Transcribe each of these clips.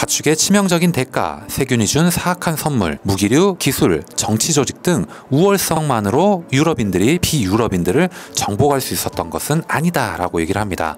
가축의 치명적인 대가, 세균이 준 사악한 선물, 무기류, 기술, 정치 조직 등 우월성만으로 유럽인들이 비유럽인들을 정복할 수 있었던 것은 아니다 라고 얘기를 합니다.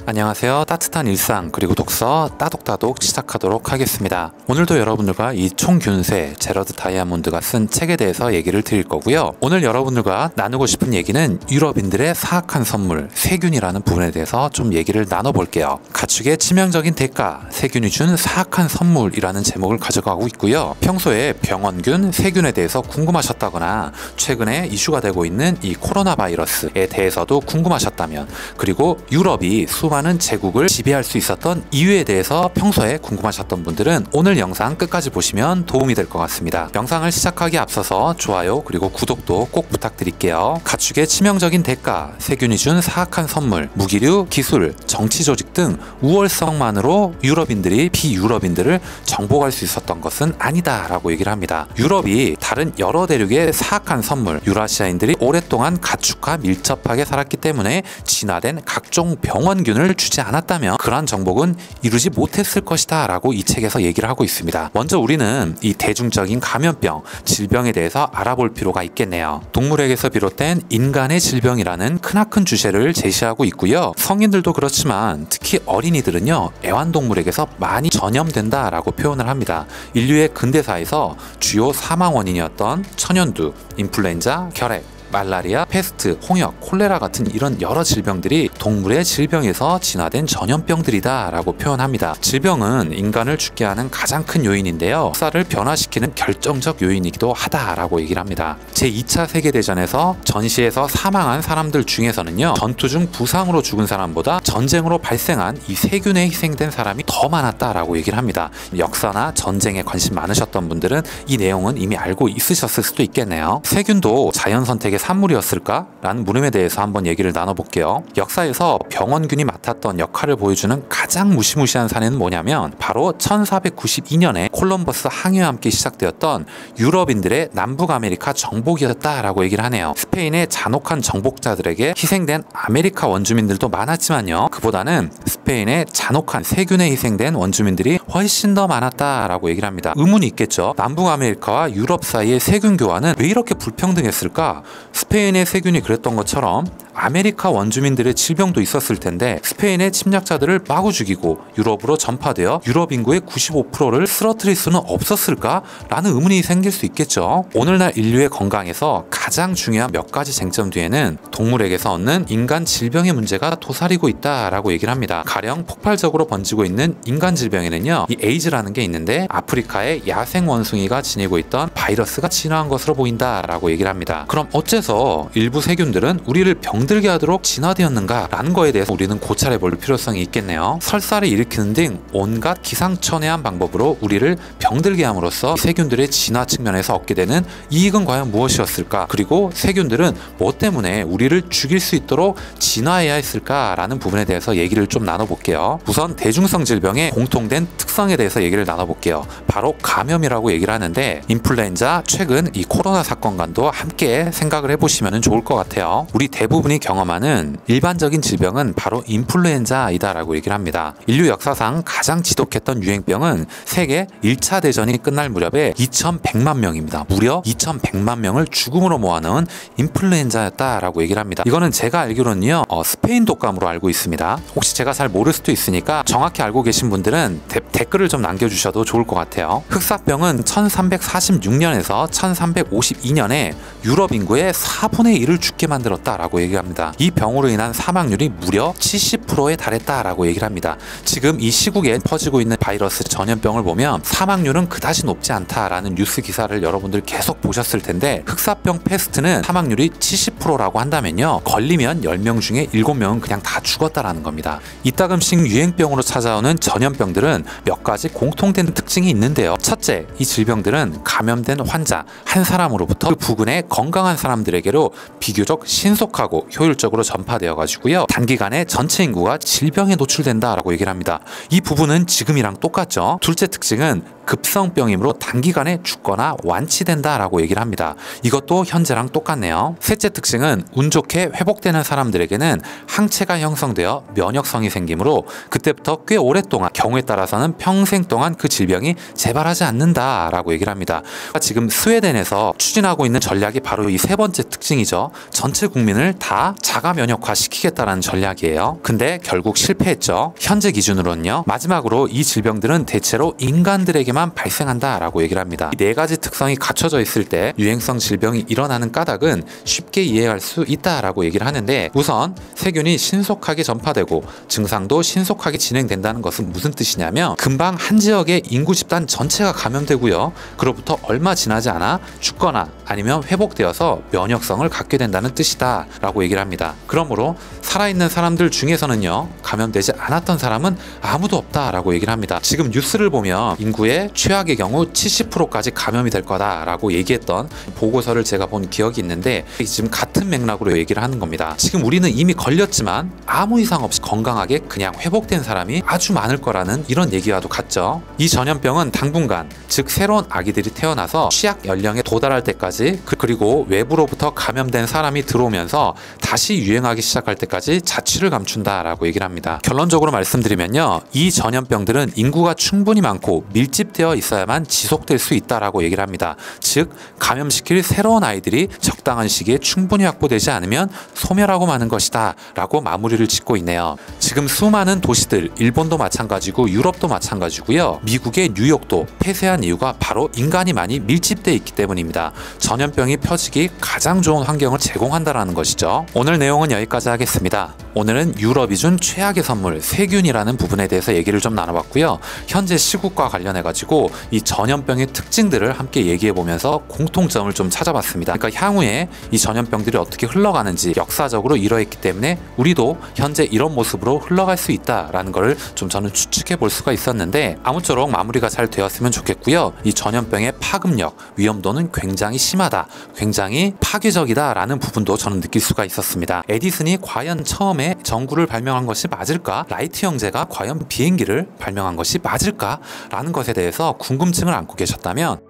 안녕하세요. 따뜻한 일상 그리고 독서 따독따독 시작하도록 하겠습니다. 오늘도 여러분들과 이 총균세 제러드 다이아몬드가 쓴 책에 대해서 얘기를 드릴 거고요. 오늘 여러분들과 나누고 싶은 얘기는 유럽인들의 사악한 선물 세균이라는 부분에 대해서 좀 얘기를 나눠볼게요. 가축의 치명적인 대가, 세균이 준 사악한 선물이라는 제목을 가져가고 있고요. 평소에 병원균, 세균에 대해서 궁금하셨다거나 최근에 이슈가 되고 있는 이 코로나 바이러스에 대해서도 궁금하셨다면, 그리고 유럽이 수많은 제국을 지배할 수 있었던 이유에 대해서 평소에 궁금하셨던 분들은 오늘 영상 끝까지 보시면 도움이 될 것 같습니다. 영상을 시작하기에 앞서서 좋아요 그리고 구독도 꼭 부탁드릴게요. 가축의 치명적인 대가, 세균이 준 사악한 선물, 무기류, 기술, 정치 조직 등 우월성만으로 유럽인들이 비유럽인들을 정복할 수 있었던 것은 아니다 라고 얘기를 합니다. 유럽이 다른 여러 대륙의 사악한 선물, 유라시아인들이 오랫동안 가축과 밀접하게 살았기 때문에 진화된 각종 병원균을 주지 않았다면 그러한 정복은 이루지 못했을 것이다 라고 이 책에서 얘기를 하고 있습니다. 먼저 우리는 이 대중적인 감염병, 질병에 대해서 알아볼 필요가 있겠네요. 동물에게서 비롯된 인간의 질병이라는 크나큰 주제를 제시하고 있고요. 성인들도 그렇지만 특히 어린이들은요, 애완동물에게서 많이 전염된다 라고 표현을 합니다. 인류의 근대사에서 주요 사망 원인이었던 천연두, 인플루엔자, 결핵, 말라리아, 페스트, 홍역, 콜레라 같은 이런 여러 질병들이 동물의 질병에서 진화된 전염병들이다 라고 표현합니다. 질병은 인간을 죽게 하는 가장 큰 요인인데요, 역사를 변화시키는 결정적 요인이기도 하다라고 얘기를 합니다. 제2차 세계대전에서 전시에서 사망한 사람들 중에서는요, 전투 중 부상으로 죽은 사람보다 전쟁으로 발생한 이 세균에 희생된 사람이 더 많았다라고 얘기를 합니다. 역사나 전쟁에 관심 많으셨던 분들은 이 내용은 이미 알고 있으셨을 수도 있겠네요. 세균도 자연 선택의 산물이었을까? 라는 물음에 대해서 한번 얘기를 나눠볼게요. 역사에서 병원균이 맡았던 역할을 보여주는 가장 무시무시한 사례는 뭐냐면 바로 1492년에 콜럼버스 항해와 함께 시작되었던 유럽인들의 남북 아메리카 정복이었다라고 얘기를 하네요. 스페인의 잔혹한 정복자들에게 희생된 아메리카 원주민들도 많았지만요, 그보다는 스페인의 잔혹한 세균에 희생된 원주민들이 훨씬 더 많았다라고 얘기를 합니다. 의문이 있겠죠. 남북 아메리카와 유럽 사이의 세균 교환은 왜 이렇게 불평등했을까? 스페인의 세균이 그랬던 것처럼 아메리카 원주민들의 질병도 있었을 텐데 스페인의 침략자들을 마구 죽이고 유럽으로 전파되어 유럽 인구의 95%를 쓰러뜨릴 수는 없었을까? 라는 의문이 생길 수 있겠죠. 오늘날 인류의 건강에서 가장 중요한 몇 가지 쟁점 뒤에는 동물에게서 얻는 인간 질병의 문제가 도사리고 있다라고 얘기를 합니다. 가령 폭발적으로 번지고 있는 인간 질병에는요, 이 에이즈라는 게 있는데 아프리카의 야생 원숭이가 지니고 있던 바이러스가 진화한 것으로 보인다라고 얘기를 합니다. 그럼 어째서 일부 세균들은 우리를 병들게 하도록 진화되었는가 라는 거에 대해서 우리는 고찰해 볼 필요성이 있겠네요. 설사를 일으키는 등 온갖 기상천외한 방법으로 우리를 병들게 함으로써 세균들의 진화 측면에서 얻게 되는 이익은 과연 무엇이었을까? 그리고 세균들은 뭐 때문에 우리를 죽일 수 있도록 진화해야 했을까? 라는 부분에 대해서 얘기를 좀 나눠볼게요. 우선 대중성 질병의 공통된 특성에 대해서 얘기를 나눠볼게요. 바로 감염이라고 얘기를 하는데, 인플루엔자, 최근 이 코로나 사건과도 함께 생각을 해보시면 좋을 것 같아요. 우리 대부분이 경험하는 일반적인 질병은 바로 인플루엔자이다 라고 얘기를 합니다. 인류 역사상 가장 지독했던 유행병은 세계 1차 대전이 끝날 무렵에 2100만 명입니다. 무려 2100만 명을 죽음으로 모아넣은 인플루엔자였다 라고 얘기를 합니다. 이거는 제가 알기로는요, 스페인 독감으로 알고 있습니다. 혹시 제가 잘 모를 수도 있으니까 정확히 알고 계신 분들은 댓글을 좀 남겨주셔도 좋을 것 같아요. 흑사병은 1346년에서 1352년에 유럽 인구의 4분의 1을 죽게 만들었다라고 얘기합니다. 이 병으로 인한 사망률이 무려 70%에 달했다라고 얘기를 합니다. 지금 이 시국에 퍼지고 있는 바이러스 전염병을 보면 사망률은 그다지 높지 않다라는 뉴스 기사를 여러분들 계속 보셨을 텐데, 흑사병 페스트는 사망률이 70%라고 한다면요, 걸리면 10명 중에 7명은 그냥 다 죽었다라는 겁니다. 이따금씩 유행병으로 찾아오는 전염병들은 몇 가지 공통된 특징이 있는데요. 첫째, 이 질병들은 감염된 환자 한 사람으로부터 그 부근의 건강한 사람들에게로 비교적 신속하고 효율적으로 전파되어 가지고요, 단기간에 전체 인구가 질병에 노출된다라고 얘기를 합니다. 이 부분은 지금이랑 똑같죠. 둘째 특징은 급성병이므로 단기간에 죽거나 완치된다라고 얘기를 합니다. 이것도 현재랑 똑같네요. 셋째 특징은 운 좋게 회복되는 사람들에게는 항체가 형성되어 면역성이 생기므로 그때부터 꽤 오랫동안, 경우에 따라서는 평생 동안 그 질병이 재발하지 않는다라고 얘기를 합니다. 지금 스웨덴에서 추진하고 있는 전략이 바로 이 세 번째 특징이죠. 전체 국민을 다 자가 면역화 시키겠다는 전략이에요. 근데 결국 실패했죠. 현재 기준으로는요. 마지막으로 이 질병들은 대체로 인간들에게만 발생한다라고 얘기를 합니다. 이 네 가지 특성이 갖춰져 있을 때 유행성 질병이 일어나는 까닭은 쉽게 이해할 수 있다라고 얘기를 하는데, 우선 세균이 신속하게 전파되고 증상도 신속하게 진행된다는 것은 무슨 뜻이냐면 금방 한 지역의 인구 집단 전체가 감염되고요. 그로부터 얼마 지나지 않아 죽거나 아니면 회복되어서 면역성을 갖게 된다는 뜻이다 라고 얘기를 합니다. 그러므로 살아있는 사람들 중에서는요, 감염되지 않았던 사람은 아무도 없다라고 얘기를 합니다. 지금 뉴스를 보면 인구의 최악의 경우 70%까지 감염이 될 거다라고 얘기했던 보고서를 제가 본 기억이 있는데, 지금 같은 맥락으로 얘기를 하는 겁니다. 지금 우리는 이미 걸렸지만 아무 이상 없이 건강하게 그냥 회복된 사람이 아주 많을 거라는 이런 얘기와도 같죠. 이 전염병은 당분간, 즉 새로운 아기들이 태어나서 취약 연령에 도달할 때까지, 그리고 외부로부터 감염된 사람이 들어오면서 다시 유행하기 시작할 때까지 자취를 감춘다라고 얘기를 합니다. 결론적으로 말씀드리면요, 이 전염병들은 인구가 충분히 많고 밀집되어 있어야만 지속될 수 있다라고 얘기를 합니다. 즉 감염시킬 새로운 아이들이 적당한 시기에 충분히 확보되지 않으면 소멸하고 마는 것이다 라고 마무리를 짓고 있네요. 지금 수많은 도시들, 일본도 마찬가지고 유럽도 마찬가지고요, 미국의 뉴욕도 폐쇄한 이유가 바로 인간이 많이 밀집되어 있기 때문입니다. 전염병이 펴지기 가장 좋은 환경을 제공한다라는 것이죠. 오늘 내용은 여기까지 하겠습니다. 오늘은 유럽이 준 최악의 선물 세균이라는 부분에 대해서 얘기를 좀 나눠봤고요. 현재 시국과 관련해가지고 이 전염병의 특징들을 함께 얘기해보면서 공통점을 좀 찾아봤습니다. 그러니까 향후에 이 전염병들이 어떻게 흘러가는지 역사적으로 이러했기 때문에 우리도 현재 이런 모습으로 흘러갈 수 있다라는 걸 좀 저는 추측해 볼 수가 있었는데, 아무쪼록 마무리가 잘 되었으면 좋겠고요. 이 전염병의 파급력, 위험도는 굉장히 심하다, 굉장히 파괴적이다 라는 부분도 저는 느낄 수가 있었습니다. 에디슨이 과연 처음에 전구를 발명한 것이 맞을까? 라이트 형제가 과연 비행기를 발명한 것이 맞을까? 라는 것에 대해서 궁금증을 안고 계셨다면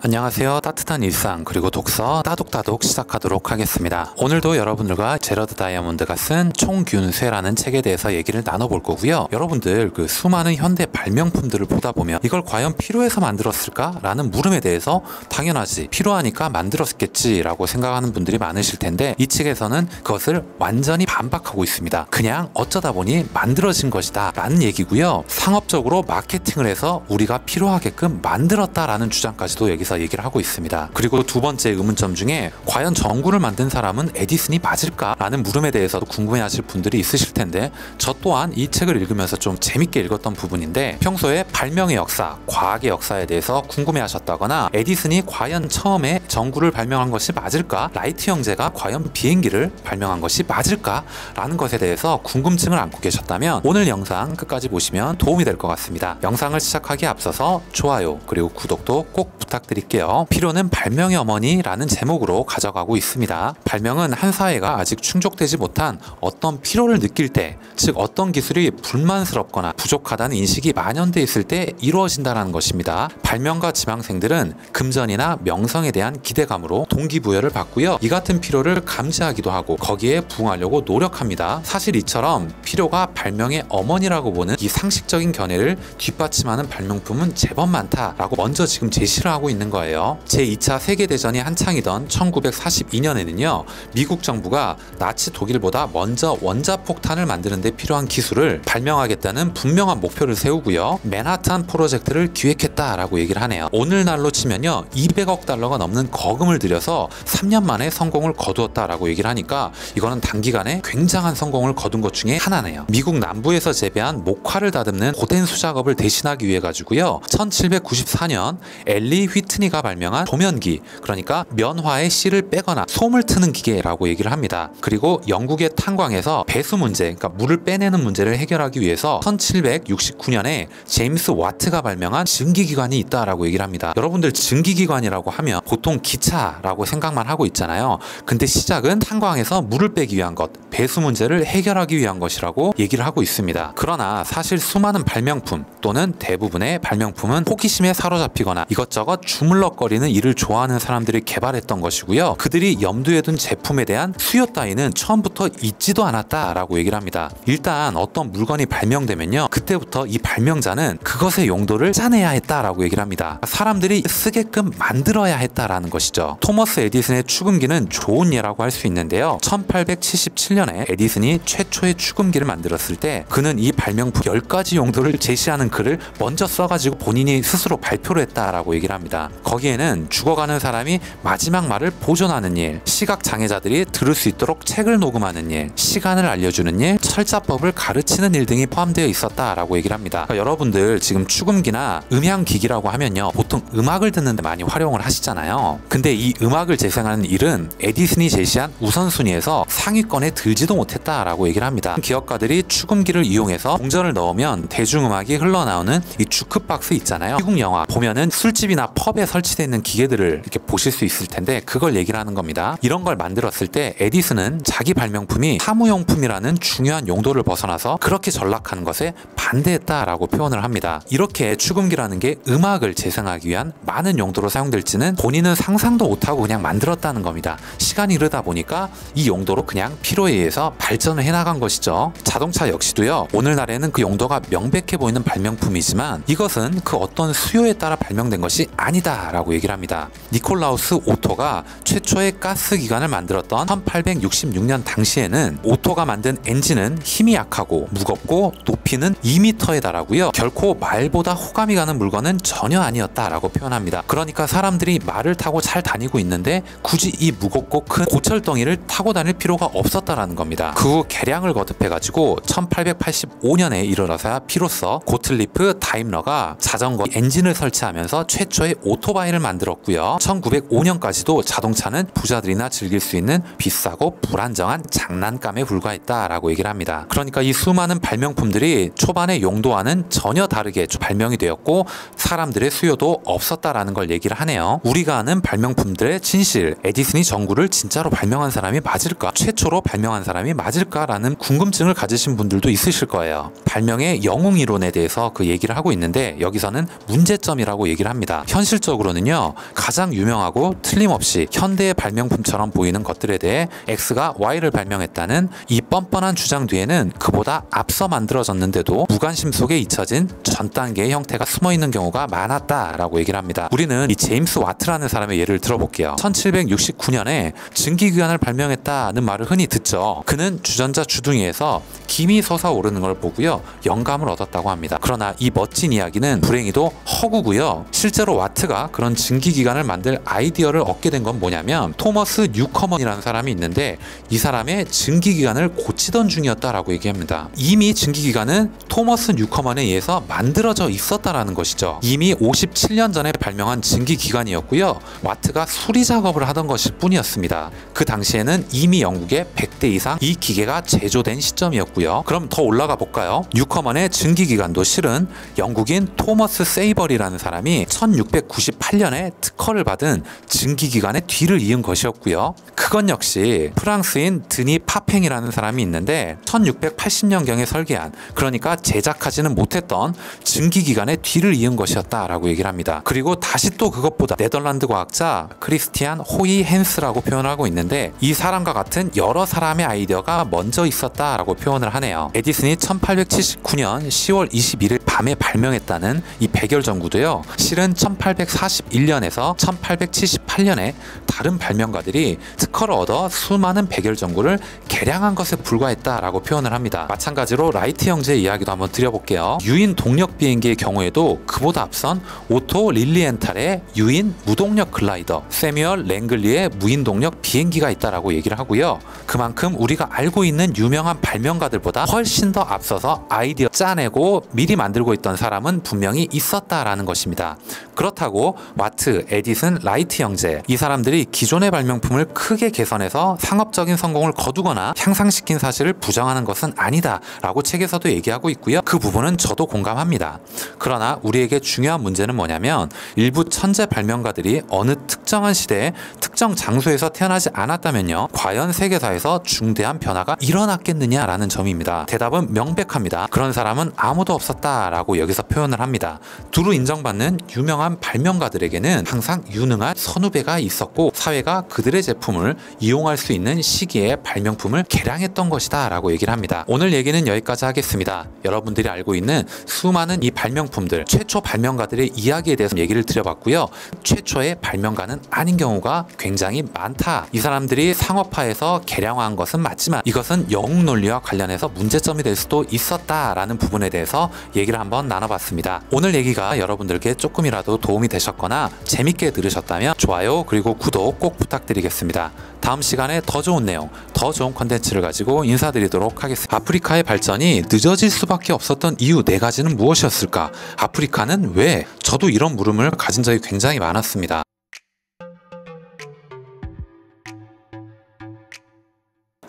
안녕하세요. 따뜻한 일상 그리고 독서 따독따독 시작하도록 하겠습니다. 오늘도 여러분들과 제러드 다이아몬드가 쓴 총균쇠라는 책에 대해서 얘기를 나눠볼 거고요. 여러분들 그 수많은 현대 발명품들을 보다 보면 이걸 과연 필요해서 만들었을까? 라는 물음에 대해서 당연하지, 필요하니까 만들었겠지 라고 생각하는 분들이 많으실 텐데, 이 책에서는 그것을 완전히 반박하고 있습니다. 그냥 어쩌다 보니 만들어진 것이다 라는 얘기고요. 상업적으로 마케팅을 해서 우리가 필요하게끔 만들었다라는 주장까지도 여기서 얘기를 하고 있습니다. 그리고 두 번째 의문점 중에 과연 전구를 만든 사람은 에디슨이 맞을까? 라는 물음에 대해서도 궁금해하실 분들이 있으실 텐데, 저 또한 이 책을 읽으면서 좀 재밌게 읽었던 부분인데, 평소에 발명의 역사, 과학의 역사에 대해서 궁금해하셨다거나 에디슨이 과연 처음에 전구를 발명한 것이 맞을까? 라이트 형제가 과연 비행기를 발명한 것이 맞을까? 라는 것에 대해서 궁금증을 안고 계셨다면 오늘 영상 끝까지 보시면 도움이 될 것 같습니다. 영상을 시작하기에 앞서서 좋아요 그리고 구독도 꼭 부탁드릴게요. 필요는 발명의 어머니라는 제목으로 가져가고 있습니다. 발명은 한 사회가 아직 충족되지 못한 어떤 필요를 느낄 때, 즉 어떤 기술이 불만스럽거나 부족하다는 인식이 만연돼 있을 때 이루어진다는 것입니다. 발명가 지망생들은 금전이나 명성에 대한 기대감으로 동기부여를 받고요. 이 같은 필요를 감지하기도 하고 거기에 부응하려고 노력합니다. 사실 이처럼 필요가 발명의 어머니라고 보는 이 상식적인 견해를 뒷받침하는 발명품은 제법 많다라고 먼저 지금 제시를 하고 있는 거예요. 제2차 세계대전이 한창이던 1942년에는요, 미국 정부가 나치 독일보다 먼저 원자폭탄을 만드는 데 필요한 기술을 발명하겠다는 분명한 목표를 세우고요, 맨하탄 프로젝트를 기획했다라고 얘기를 하네요. 오늘날로 치면요, 200억 달러가 넘는 거금을 들여서 3년 만에 성공을 거두었다라고 얘기를 하니까 이거는 단기간에 굉장한 성공을 거둔 것 중에 하나네요. 미국 남부에서 재배한 목화를 다듬는 고된수 작업을 대신하기 위해 가지고요, 1794년 엘리 휘트니가 발명한 도면기, 그러니까 면화의 씨를 빼거나 솜을 트는 기계라고 얘기를 합니다. 그리고 영국의 탄광에서 배수 문제, 그러니까 물을 빼내는 문제를 해결하기 위해서 1769년에 제임스 와트가 발명한 증기기관이 있다라고 얘기를 합니다. 여러분들 증기기관이라고 하면 보통 기차라고 생각만 하고 있잖아요. 근데 시작은 탄광에서 물을 빼기 위한 것, 배수 문제를 해결하기 위한 것이라고 얘기를 하고 있습니다. 그러나 사실 수많은 발명품 또는 대부분의 발명품은 호기심에 사로잡히거나 이것저것 주물럭거리는 일을 좋아하는 사람들이 개발했던 것이고요. 그들이 염두에 둔 제품에 대한 수요 따위는 처음부터 있지도 않았다라고 얘기를 합니다. 일단 어떤 물건이 발명되면요, 그때부터 이 발명자는 그것의 용도를 짜내야 했다라고 얘기를 합니다. 사람들이 쓰게끔 만들어야 했다라는 것이죠. 토머스 에디슨의 축음기는 좋은 예라고 할 수 있는데요. 1877년에 에디슨이 최초의 축음기를 만들었을 때 그는 이 발명품 10가지 용도를 제시하는 글을 먼저 써가지고 본인이 스스로 발표를 했다라고 얘기를 합니다. 거기에는 죽어가는 사람이 마지막 말을 보존하는 일, 시각장애자들이 들을 수 있도록 책을 녹음하는 일, 시간을 알려주는 일, 철자법을 가르치는 일 등이 포함되어 있었다라고 얘기를 합니다. 그러니까 여러분들 지금 축음기나 음향기기라고 하면요, 보통 음악을 듣는데 많이 활용을 하시잖아요. 근데 이 음악을 재생하는 일은 에디슨이 제시한 우선순위에서 상위권에 들지도 못했다라고 얘기를 합니다. 기업가들이 축음기를 이용해서 동전을 넣으면 대중음악이 흘러나오는 이 주크박스 있잖아요. 미국 영화 보면은 술집이나 펍에 설치되어 있는 기계들을 이렇게 보실 수 있을 텐데 그걸 얘기를 하는 겁니다. 이런 걸 만들었을 때 에디슨은 자기 발명품이 사무용품이라는 중요한 용도를 벗어나서 그렇게 전락하는 것에 반대했다라고 표현을 합니다. 이렇게 축음기라는 게 음악을 재생하기 위한 많은 용도로 사용될지는 본인은 상상도 못하고 그냥 만들었다는 겁니다. 시간이 흐르다 보니까 이 용도로 그냥 필요에 의해서 발전을 해나간 것이죠. 자동차 역시도요, 오늘날에는 그 용도가 명백해 보이는 발명품이지만 이것은 그 어떤 수요에 따라 발명된 것이 아니다라고 얘기를 합니다. 니콜라우스 오토가 최초의 가스기관을 만들었던 1866년 당시에는 오토가 만든 엔진은 힘이 약하고 무겁고 높이는 2m에 달하고요, 결코 말보다 호감이 가는 물건은 전혀 아니었다라고 표현합니다. 그러니까 사람들이 말을 타고 잘 다니고 있는데 굳이 이 무겁고 큰 고철덩이를 타고 다닐 필요가 없었다라는 겁니다. 그 후 개량을 거듭해가지고 1885년에 이르러서야 비로소 고틀리프 다임러가 자전거 엔진을 설치하면서 최초의 오토바이를 만들었고요. 1905년까지도 자동차는 부자들이나 즐길 수 있는 비싸고 불안정한 장난감에 불과했다라고 얘기를 합니다. 그러니까 이 수많은 발명품들이 초반의 용도와는 전혀 다르게 발명이 되었고 사람들의 수요도 없었다라는 걸 얘기를 하네요. 우리가 아는 발명품들의 진실, 에디슨이 전구를 진짜로 발명한 사람이 맞을까? 최초로 발명한 사람이 맞을까라는 궁금증을 가지신 분들도 있으실 거예요. 발명의 영웅 이론에 대해서 그 얘기를 하고 있는데 여기서는 문제점이라고 얘기를 합니다. 현실적으로는요, 가장 유명하고 틀림없이 현대의 발명품처럼 보이는 것들에 대해 X가 Y를 발명했다는 이 뻔뻔한 주장 뒤에는 그보다 앞서 만들어졌는데도 무관심 속에 잊혀진 전 단계의 형태가 숨어있는 경우가 많았다라고 얘기를 합니다. 우리는 이 제임스 와트라는 사람의 예를 들어볼게요. 1769년에 증기기관을 발명했다는 말을 흔히 듣죠. 그는 주전자 주둥이에서 김이 솟아오르는 걸 보고요, 영감을 얻었다고 합니다. 그러나 이 멋진 이야기는 불행히도 허구고요. 실제로 와트가 그런 증기기관을 만들 아이디어를 얻게 된 건 뭐냐면 토머스 뉴커먼이라는 사람이 있는데 이 사람의 증기기관을 고치던 중이었다라고 얘기합니다. 이미 증기기관은 토머스 뉴커먼에 의해서 만들어져 있었다라는 것이죠. 이미 57년 전에 발명한 증기기관이었고요. 와트가 수리 작업을 하던 것일 뿐이었습니다. 그 당시에는 이미 영국에 100대 이상 이 기계가 제조된 시점이었고요. 그럼 더 올라가 볼까요? 뉴커먼의 증기기관도 실은 영국인 토머스 세이버리라는 사람이 1698년에 특허를 받은 증기기관의 뒤를 이은 것이었고요. 그건 역시 프랑스인 드니 파팽이라는 사람이 있는데 1680년경에 설계한, 그러니까 제작하지는 못했던 증기기관의 뒤를 이은 것이었다라고 얘기를 합니다. 그리고 다시 또 그것보다 네덜란드 과학자 크리스티안 호이 헨스라고 표현하고 있는데 이 사람과 같은 여러 사람의 아이디어가 먼저 있었다라고 표현을 하네요. 에디슨이 1879년 10월 21일 밤에 발명했다는 이 백열전구도요, 실은 1841년에서 1878년에 다른 발명가들이 특허를 얻어 수많은 백열전구를 개량한 것에 불과했다라고 표현을 합니다. 마찬가지로 라이트 형제의 이야기도 한번 드려볼게요. 유인 동력 비행기의 경우에도 그보다 앞선 오토 릴리엔탈의 유인 무동력 글라이더, 세뮤얼 랭글리의 무인동력 비행기가 있다라고 얘기를 하고요. 그만큼 우리가 알고 있는 유명한 발명가들보다 훨씬 더 앞서서 아이디어 짜내고 미리 만들고 있던 사람은 분명히 있었다라는 것입니다. 그렇다고 와트, 에디슨, 라이트 형제, 이 사람들이 기존의 발명품을 크게 개선해서 상업적인 성공을 거두거나 향상시킨 사실을 부정하는 것은 아니다 라고 책에서도 얘기하고 있고요. 그 부분은 저도 공감합니다. 그러나 우리에게 중요한 문제는 뭐냐면 일부 천재 발명가들이 어느 특정한 시대에 특정 장소에서 태어나지 않았다면요, 과연 세계사에서 중대한 변화가 일어났겠느냐라는 점입니다. 대답은 명백합니다. 그런 사람은 아무도 없었다라고 여기서 표현을 합니다. 두루 인정받는 유명한 발명가들에게는 항상 유능한 선후배가 있었고 사회가 그들의 제품을 이용할 수 있는 시기에 발명품을 개량했던 것이다 라고 얘기를 합니다. 오늘 얘기는 여기까지 하겠습니다. 여러분들이 알고 있는 수많은 이 발명품들, 최초 발명가들의 이야기에 대해서 얘기를 드려봤고요. 최초의 발명가는 아닌 경우가 굉장히 많다. 이 사람들이 상업화해서 개량화한 것은 맞지만 이것은 영웅 논리와 관련해서 문제점이 될 수도 있었다라는 부분에 대해서 얘기를 한번 나눠봤습니다. 오늘 얘기가 여러분들께 조금이라도 도움이 되셨거나 재밌게 들으셨다면 좋아요 그리고 구독 꼭 부탁드리겠습니다. 다음 시간에 더 좋은 내용, 더 좋은 컨텐츠를 가지고 인사드리도록 하겠습니다. 아프리카의 발전이 늦어질 수밖에 없었던 이유 4가지는 무엇이었을까? 아프리카는 왜? 저도 이런 물음을 가진 적이 굉장히 많았습니다.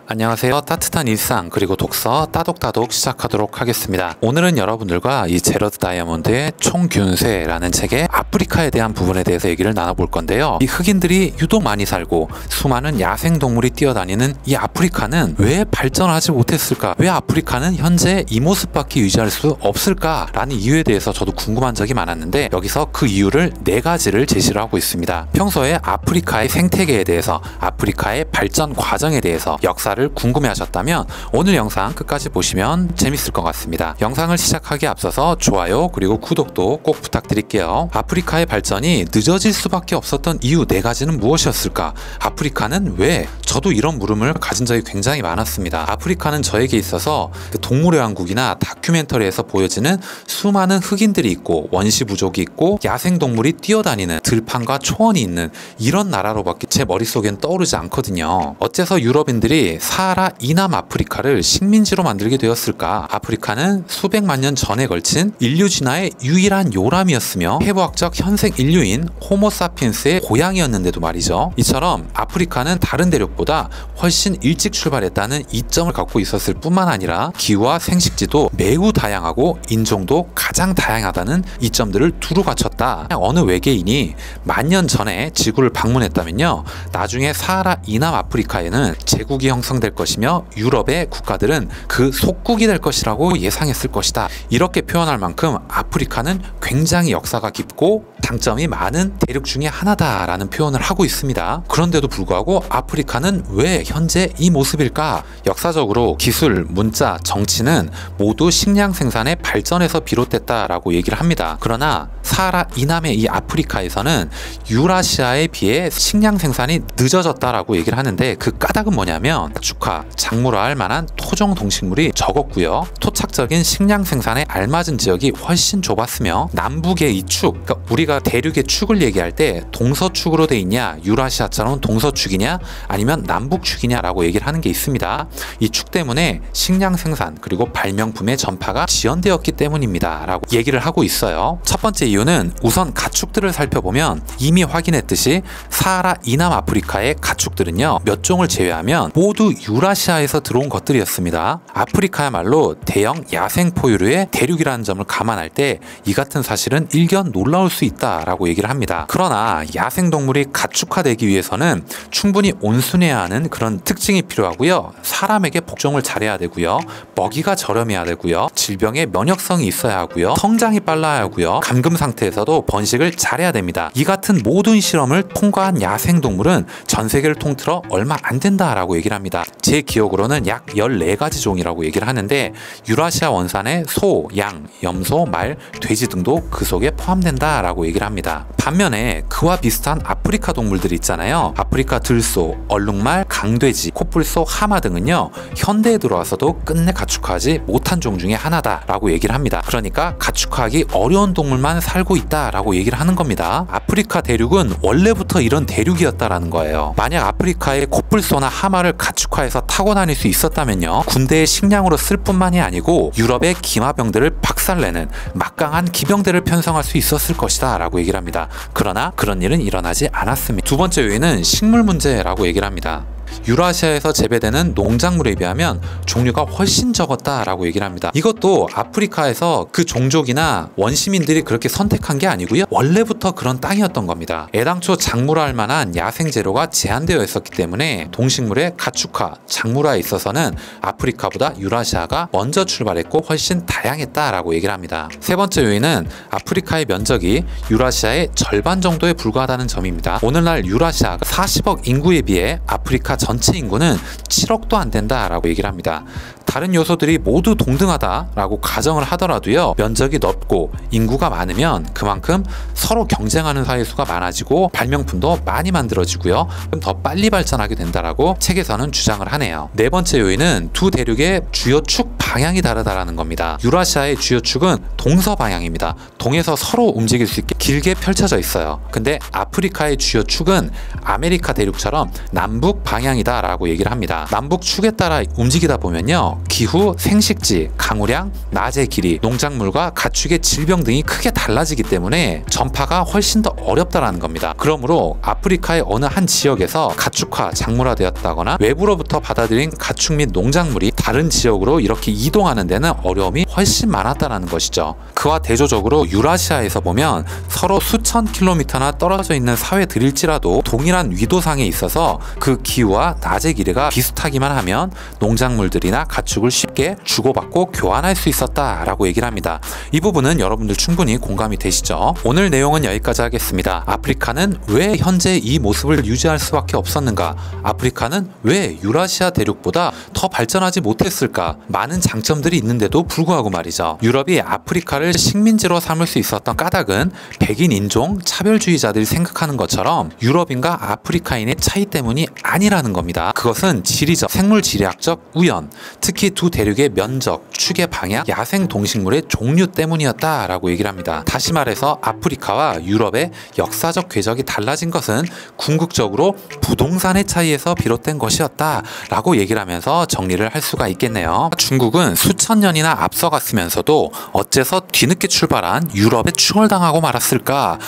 안녕하세요. 따뜻한 일상 그리고 독서 따독따독 시작하도록 하겠습니다. 오늘은 여러분들과 이 제러드 다이아몬드의 총균세라는 책의 아프리카에 대한 부분에 대해서 얘기를 나눠볼 건데요. 이 흑인들이 유독 많이 살고 수많은 야생동물이 뛰어다니는 이 아프리카는 왜 발전하지 못했을까? 왜 아프리카는 현재 이 모습밖에 유지할 수 없을까? 라는 이유에 대해서 저도 궁금한 적이 많았는데 여기서 그 이유를 4가지를 제시를 하고 있습니다. 평소에 아프리카의 생태계에 대해서, 아프리카의 발전 과정에 대해서, 역사를 궁금해하셨다면 오늘 영상 끝까지 보시면 재밌을 것 같습니다. 영상을 시작하기에 앞서서 좋아요 그리고 구독도 꼭 부탁드릴게요. 아프리카의 발전이 늦어질 수밖에 없었던 이유 4가지는 무엇이었을까? 아프리카는 왜? 저도 이런 물음을 가진 적이 굉장히 많았습니다. 아프리카는 저에게 있어서 동물의 왕국이나 다큐멘터리에서 보여지는 수많은 흑인들이 있고 원시부족이 있고 야생동물이 뛰어다니는 들판과 초원이 있는 이런 나라로밖에 제 머릿속엔 떠오르지 않거든요. 어째서 유럽인들이 사하라 이남 아프리카를 식민지로 만들게 되었을까? 아프리카는 수백만 년 전에 걸친 인류 진화의 유일한 요람이었으며 해부학적 현생 인류인 호모사피엔스의 고향이었는데도 말이죠. 이처럼 아프리카는 다른 대륙보다 훨씬 일찍 출발했다는 이점을 갖고 있었을 뿐만 아니라 기후와 생식지도 매우 다양하고 인종도 가장 다양하다는 이점들을 두루 갖췄다. 어느 외계인이 10,000년 전에 지구를 방문했다면요, 나중에 사하라 이남 아프리카에는 제국이 형성될 것이며 유럽의 국가들은 그 속국이 될 것이라고 예상했을 것이다. 이렇게 표현할 만큼 아프리카는 굉장히 역사가 깊고 장점이 많은 대륙 중에 하나다라는 표현을 하고 있습니다. 그런데도 불구하고 아프리카는 왜 현재 이 모습일까? 역사적으로 기술, 문자, 정치는 모두 식량 생산의 발전에서 비롯됐다라고 얘기를 합니다. 그러나 사하라 이남의 이 아프리카에서는 유라시아에 비해 식량 생산이 늦어졌다라고 얘기를 하는데 그 까닭은 뭐냐면 축화, 작물화 할 만한 토종 동식물이 적었고요. 토착적인 식량 생산에 알맞은 지역이 훨씬 좁았으며 남북의 이 축, 그러니까 우리가 대륙의 축을 얘기할 때 동서축으로 돼 있냐, 유라시아처럼 동서축이냐 아니면 남북축이냐라고 얘기를 하는 게 있습니다. 이 축 때문에 식량 생산 그리고 발명품의 전파가 지연되었기 때문입니다 라고 얘기를 하고 있어요. 첫 번째 이유는 우선 가축들을 살펴보면 이미 확인했듯이 사하라 이남 아프리카의 가축들은요, 몇 종을 제외하면 모두 유라시아에서 들어온 것들이었습니다. 아프리카야말로 대형 야생 포유류의 대륙이라는 점을 감안할 때 이 같은 사실은 일견 놀라울 수 있다라고 얘기를 합니다. 그러나 야생동물이 가축화되기 위해서는 충분히 온순해야 하는 그런 특징이 필요하고요. 사람에게 복종을 잘해야 되고요. 먹이가 저렴해야 되고요. 질병에 면역성이 있어야 하고요. 성장이 빨라야 하고요. 감금 상태에서도 번식을 잘해야 됩니다. 이 같은 모든 실험을 통과한 야생동물은 전 세계를 통틀어 얼마 안 된다라고 얘기를 합니다. 제 기억으로는 약 14가지 종이라고 얘기를 하는데 유라시아 원산의 소, 양, 염소, 말, 돼지 등도 그 속에 포함된다라고 얘기를 합니다. 반면에 그와 비슷한 아프리카 동물들이 있잖아요. 아프리카 들소, 얼룩말, 강돼지, 코뿔소, 하마 등은요, 현대에 들어와서도 끝내 가축화하지 못한 종 중에 하나다라고 얘기를 합니다. 그러니까 가축화하기 어려운 동물만 살고 있다라고 얘기를 하는 겁니다. 아프리카 대륙은 원래부터 이런 대륙이었다라는 거예요. 만약 아프리카의 코뿔소나 하마를 가축화해서 타고 다닐 수 있었다면요, 군대의 식량으로 쓸 뿐만이 아니고 유럽의 기마병들을 박살내는 막강한 기병대를 편성할 수 있었을 것이다 라고 얘기를 합니다. 그러나 그런 일은 일어나지 않았습니다. 두 번째 요인은 식물 문제라고 얘기를 합니다. 유라시아에서 재배되는 농작물에 비하면 종류가 훨씬 적었다라고 얘기를 합니다. 이것도 아프리카에서 그 종족이나 원시민들이 그렇게 선택한 게 아니고요. 원래부터 그런 땅이었던 겁니다. 애당초 작물화할 만한 야생 재료가 제한되어 있었기 때문에 동식물의 가축화, 작물화에 있어서는 아프리카보다 유라시아가 먼저 출발했고 훨씬 다양했다라고 얘기를 합니다. 세 번째 요인은 아프리카의 면적이 유라시아의 절반 정도에 불과하다는 점입니다. 오늘날 유라시아가 40억 인구에 비해 아프리카 전체 인구는 7억도 안 된다라고 얘기를 합니다. 다른 요소들이 모두 동등하다라고 가정을 하더라도요, 면적이 넓고 인구가 많으면 그만큼 서로 경쟁하는 사회수가 많아지고 발명품도 많이 만들어지고요, 더 빨리 발전하게 된다라고 책에서는 주장을 하네요. 네 번째 요인은 두 대륙의 주요 축 방향이 다르다라는 겁니다. 유라시아의 주요 축은 동서 방향입니다. 동에서 서로 움직일 수 있게 길게 펼쳐져 있어요. 근데 아프리카의 주요 축은 아메리카 대륙처럼 남북 방향이다라고 얘기를 합니다. 남북 축에 따라 움직이다 보면요, 기후, 생식지, 강우량, 낮의 길이, 농작물과 가축의 질병 등이 크게 달라지기 때문에 전파가 훨씬 더 어렵다라는 겁니다. 그러므로 아프리카의 어느 한 지역에서 가축화, 작물화되었다거나 외부로부터 받아들인 가축 및 농작물이 다른 지역으로 이렇게 이동하는 데는 어려움이 훨씬 많았다는 것이죠. 그와 대조적으로 유라시아에서 보면 서로 수천 킬로미터나 떨어져 있는 사회들일지라도 동일한 위도상에 있어서 그 기후와 낮의 길이가 비슷하기만 하면 농작물들이나 가축을 쉽게 주고받고 교환할 수 있었다라고 얘기를 합니다. 이 부분은 여러분들 충분히 공감이 되시죠? 오늘 내용은 여기까지 하겠습니다. 아프리카는 왜 현재 이 모습을 유지할 수밖에 없었는가? 아프리카는 왜 유라시아 대륙보다 더 발전하지 못했을까? 많은 장점들이 있는데도 불구하고 말이죠. 유럽이 아프리카를 식민지로 삼을 수 있었던 까닭은 백인 인종 차별주의자들이 생각하는 것처럼 유럽인과 아프리카인의 차이 때문이 아니라는 겁니다. 그것은 지리적, 생물지리학적 우연, 특히 두 대륙의 면적, 축의 방향, 야생 동식물의 종류 때문이었다라고 얘기를 합니다. 다시 말해서 아프리카와 유럽의 역사적 궤적이 달라진 것은 궁극적으로 부동산의 차이에서 비롯된 것이었다라고 얘기를 하면서 정리를 할 수가 있겠네요. 중국은 수천 년이나 앞서갔으면서도 어째서 뒤늦게 출발한 유럽에 추월당하고 말았을까?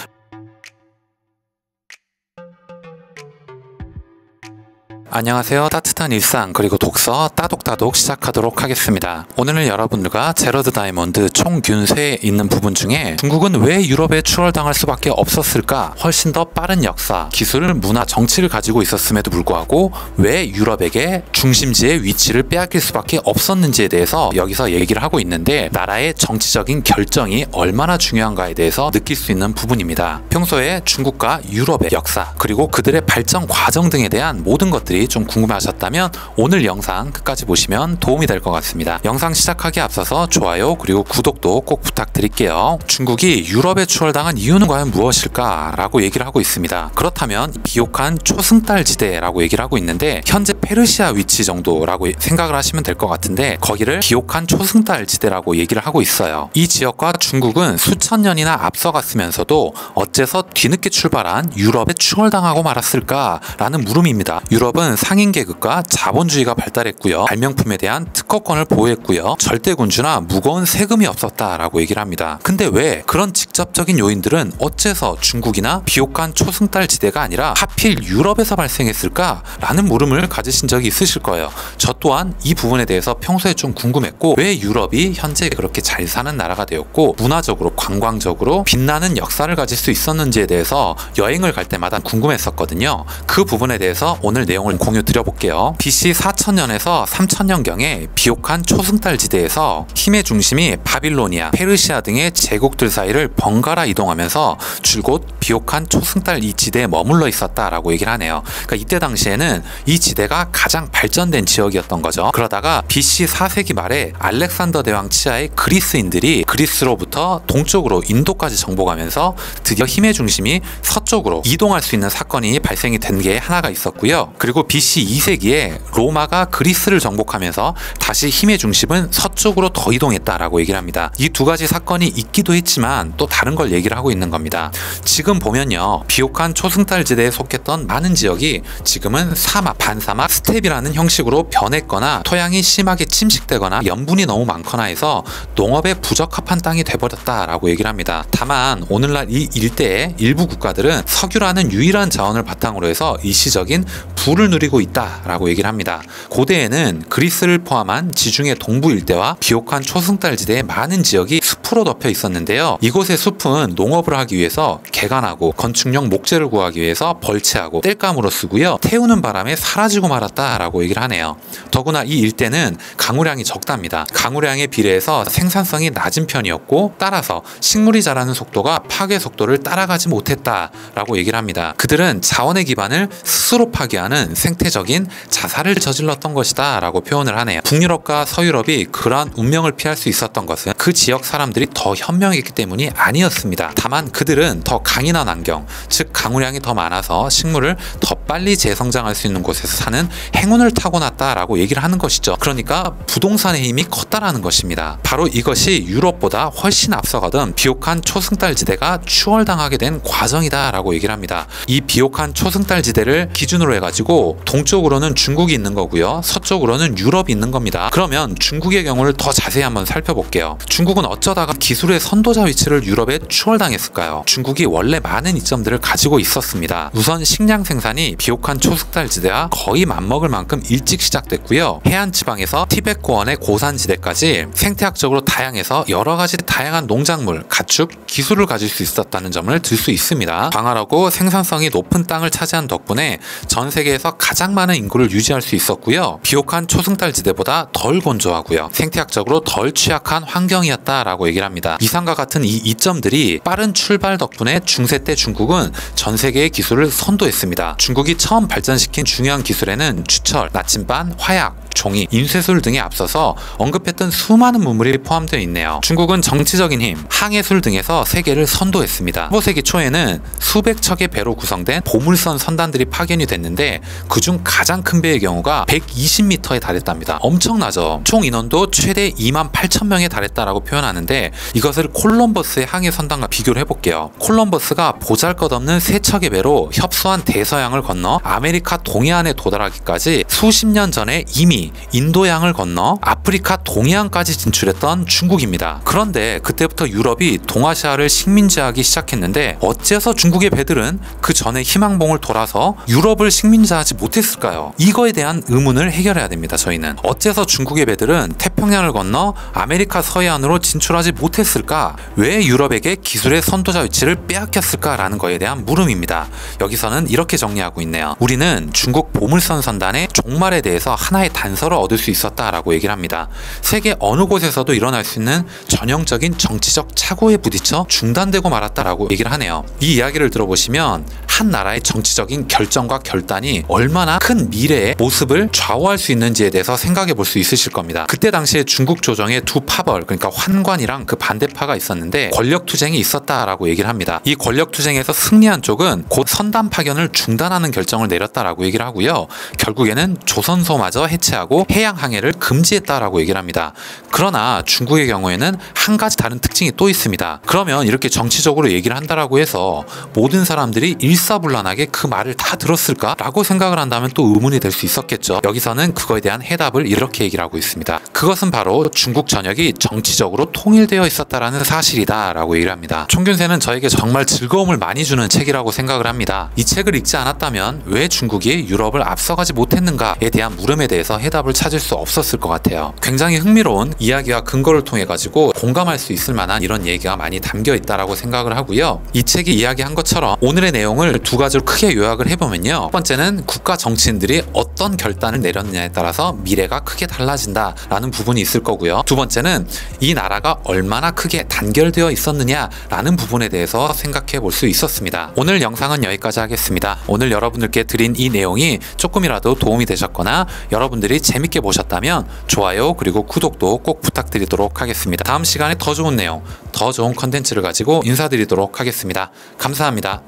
안녕하세요. 따뜻한 일상 그리고 독서 따독따독 시작하도록 하겠습니다. 오늘은 여러분들과 제러드 다이몬드 총균세에 있는 부분 중에 중국은 왜 유럽에 추월당할 수밖에 없었을까? 훨씬 더 빠른 역사, 기술, 문화, 정치를 가지고 있었음에도 불구하고 왜 유럽에게 중심지의 위치를 빼앗길 수밖에 없었는지에 대해서 여기서 얘기를 하고 있는데, 나라의 정치적인 결정이 얼마나 중요한가에 대해서 느낄 수 있는 부분입니다. 평소에 중국과 유럽의 역사 그리고 그들의 발전 과정 등에 대한 모든 것들이 좀 궁금하셨다면 오늘 영상 끝까지 보시면 도움이 될 것 같습니다. 영상 시작하기에 앞서서 좋아요 그리고 구독도 꼭 부탁드릴게요. 중국이 유럽에 추월당한 이유는 과연 무엇일까? 라고 얘기를 하고 있습니다. 그렇다면 비옥한 초승달 지대라고 얘기를 하고 있는데, 현재 페르시아 위치 정도라고 생각을 하시면 될 것 같은데, 거기를 비옥한 초승달 지대라고 얘기를 하고 있어요. 이 지역과 중국은 수천 년이나 앞서갔으면서도 어째서 뒤늦게 출발한 유럽에 추월당하고 말았을까? 라는 물음입니다. 유럽은 상인 계급과 자본주의가 발달했고요, 발명품에 대한 특허권을 보호했고요, 절대군주나 무거운 세금이 없었다라고 얘기를 합니다. 근데 왜 그런 직접적인 요인들은 어째서 중국이나 비옥한 초승달 지대가 아니라 하필 유럽에서 발생했을까? 라는 물음을 가지신 적이 있으실 거예요. 저 또한 이 부분에 대해서 평소에 좀 궁금했고, 왜 유럽이 현재 그렇게 잘 사는 나라가 되었고 문화적으로 관광적으로 빛나는 역사를 가질 수 있었는지에 대해서 여행을 갈 때마다 궁금했었거든요. 그 부분에 대해서 오늘 내용을 공유 드려볼게요. BC 4000년에서 3000년경에 비옥한 초승달 지대에서 힘의 중심이 바빌로니아, 페르시아 등의 제국들 사이를 번갈아 이동하면서 줄곧 비옥한 초승달 이 지대에 머물러 있었다라고 얘기를 하네요. 그러니까 이때 당시에는 이 지대가 가장 발전된 지역이었던 거죠. 그러다가 BC 4세기 말에 알렉산더 대왕 치하의 그리스인들이 그리스로부터 동쪽으로 인도까지 정복하면서 드디어 힘의 중심이 서쪽으로 이동할 수 있는 사건이 발생이 된 게 하나가 있었고요. 그리고 BC 2세기에 로마가 그리스를 정복하면서 다시 힘의 중심은 서쪽으로 더 이동했다라고 얘기를 합니다. 이 두 가지 사건이 있기도 했지만 또 다른 걸 얘기를 하고 있는 겁니다. 지금 보면요, 비옥한 초승달 지대에 속했던 많은 지역이 지금은 사막, 반사막, 스텝이라는 형식으로 변했거나 토양이 심하게 침식되거나 염분이 너무 많거나 해서 농업에 부적합한 땅이 돼버렸다라고 얘기를 합니다. 다만 오늘날 이 일대의 일부 국가들은 석유라는 유일한 자원을 바탕으로 해서 일시적인 부를 누리고 있다라고 얘기를 합니다. 고대에는 그리스를 포함한 지중해 동부 일대와 비옥한 초승달지대의 많은 지역이 숲으로 덮여 있었는데요. 이곳의 숲은 농업을 하기 위해서 개간하고 건축용 목재를 구하기 위해서 벌채하고 땔감으로 쓰고요. 태우는 바람에 사라지고 말았다라고 얘기를 하네요. 더구나 이 일대는 강우량이 적답니다. 강우량에 비례해서 생산성이 낮은 편이었고 따라서 식물이 자라는 속도가 파괴 속도를 따라가지 못했다라고 얘기를 합니다. 그들은 자원의 기반을 스스로 파괴하는 생태적인 자살을 저질렀던 것이다 라고 표현을 하네요. 북유럽과 서유럽이 그러한 운명을 피할 수 있었던 것은 그 지역 사람들이 더 현명했기 때문이 아니었습니다. 다만 그들은 더 강인한 환경, 즉 강우량이 더 많아서 식물을 더 빨리 재성장할 수 있는 곳에서 사는 행운을 타고났다라고 얘기를 하는 것이죠. 그러니까 부동산의 힘이 컸다라는 것입니다. 바로 이것이 유럽보다 훨씬 앞서가던 비옥한 초승달지대가 추월당하게 된 과정이다라고 얘기를 합니다. 이 비옥한 초승달지대를 기준으로 해가지고 동쪽으로는 중국이 있는 거고요. 서쪽으로는 유럽이 있는 겁니다. 그러면 중국의 경우를 더 자세히 한번 살펴볼게요. 중국은 어쩌다가 기술의 선도자 위치를 유럽에 추월당했을까요? 중국이 원래 많은 이점들을 가지고 있었습니다. 우선 식량 생산이 비옥한 초승달지대와 거의 맞먹을 만큼 일찍 시작됐고요. 해안 지방에서 티베트 고원의 고산지대까지 생태학적으로 다양해서 여러 가지 다양한 농작물, 가축, 기술을 가질 수 있었다는 점을 들 수 있습니다. 광활하고 생산성이 높은 땅을 차지한 덕분에 전 세계에서 가장 많은 인구를 유지할 수 있었고요. 비옥한 초승달지대보다 덜 건조하고요. 생태학적으로 덜 취약한 환경이었다라고 얘기를 합니다. 이상과 같은 이 이점들이 빠른 출발 덕분에 중세 때 중국은 전 세계의 기술을 선도했습니다. 중국이 처음 발전시킨 중요한 기술에는 주철, 나침반, 화약, 종이, 인쇄술 등에 앞서서 언급했던 수많은 문물이 포함되어 있네요. 중국은 정치적인 힘, 항해술 등에서 세계를 선도했습니다. 15세기 초에는 수백 척의 배로 구성된 보물선 선단들이 파견이 됐는데 그중 가장 큰 배의 경우가 120m에 달했답니다. 엄청나죠? 총 인원도 최대 28,000명에 달했다라고 표현하는데 이것을 콜럼버스의 항해 선단과 비교를 해볼게요. 콜럼버스가 보잘것없는 세 척의 배로 협소한 대서양을 건너 아메리카 동해안에 도달하기까지 수십 년 전에 이미 인도양을 건너 아프리카 동해안까지 진출했던 중국입니다. 그런데 그때부터 유럽이 동아시아를 식민지하기 시작했는데 어째서 중국의 배들은 그 전에 희망봉을 돌아서 유럽을 식민지하지 못했을까요? 이거에 대한 의문을 해결해야 됩니다. 저희는 어째서 중국의 배들은 태평양을 건너 아메리카 서해안으로 진출하지 못했을까? 왜 유럽에게 기술의 선도자 위치를 빼앗겼을까라는 거에 대한 물음입니다. 여기서는 이렇게 정리하고 있네요. 우리는 중국 보물선 선단의 종말에 대해서 하나의 단서를 얻을 수 있었다라고 얘기를 합니다. 세계 어느 곳에서도 일어날 수 있는 전형적인 정치적 착오에 부딪혀 중단되고 말았다라고 얘기를 하네요. 이 이야기를 들어보시면 한 나라의 정치적인 결정과 결단이 얼마나 큰 미래의 모습을 좌우할 수 있는지에 대해서 생각해 볼 수 있으실 겁니다. 그때 당시에 중국 조정의 두 파벌, 그러니까 환관이랑 그 반대파가 있었는데 권력투쟁이 있었다라고 얘기를 합니다. 이 권력투쟁에서 승리한 쪽은 곧 선단 파견을 중단하는 결정을 내렸다라고 얘기를 하고요. 결국에는 조선소마저 해체하고 해양 항해를 금지했다라고 얘기를 합니다. 그러나 중국의 경우에는 한 가지 다른 특징이 또 있습니다. 그러면 이렇게 정치적으로 얘기를 한다라고 해서 모든 사람들이 일사불란하게 그 말을 다 들었을까라고 생각을 한다면 또 의문이 될 수 있었겠죠. 여기서는 그거에 대한 해답을 이렇게 얘기를 하고 있습니다. 그것은 바로 중국 전역이 정치적으로 통일되어 있었다라는 사실이다라고 얘기를 합니다. 총균세는 저에게 정말 즐거움을 많이 주는 책이라고 생각을 합니다. 이 책을 읽지 않았다면 왜 중국이 유럽을 앞서가지 못했는가에 대한 물음에 대해서 해답을 찾을 수 없었을 것 같아요. 굉장히 흥미로운 이야기와 근거를 통해 가지고 공감할 수 있을 만한 이런 얘기가 많이 담겨 있다라고 생각을 하고요. 이 책이 이야기한 것처럼 오늘의 내용을 두 가지로 크게 요약을 해보면요. 첫 번째는 국가 정치인들이 어떤 결단을 내렸느냐에 따라서 미래가 크게 달라진다라는 부분이 있을 거고요. 두 번째는 이 나라가 얼마나 크게 단결되어 있었느냐라는 부분에 대해서 생각해 볼 수 있었습니다. 오늘 영상은 여기까지 하겠습니다. 오늘 여러분들께 드린 이 내용이 조금이라도 도움이 되셨거나 여러분들이 재밌게 보셨다면 좋아요 그리고 구독도 꼭 부탁드리도록 하겠습니다. 다음 시간에 더 좋은 내용, 더 좋은 컨텐츠를 가지고 인사드리도록 하겠습니다. 감사합니다.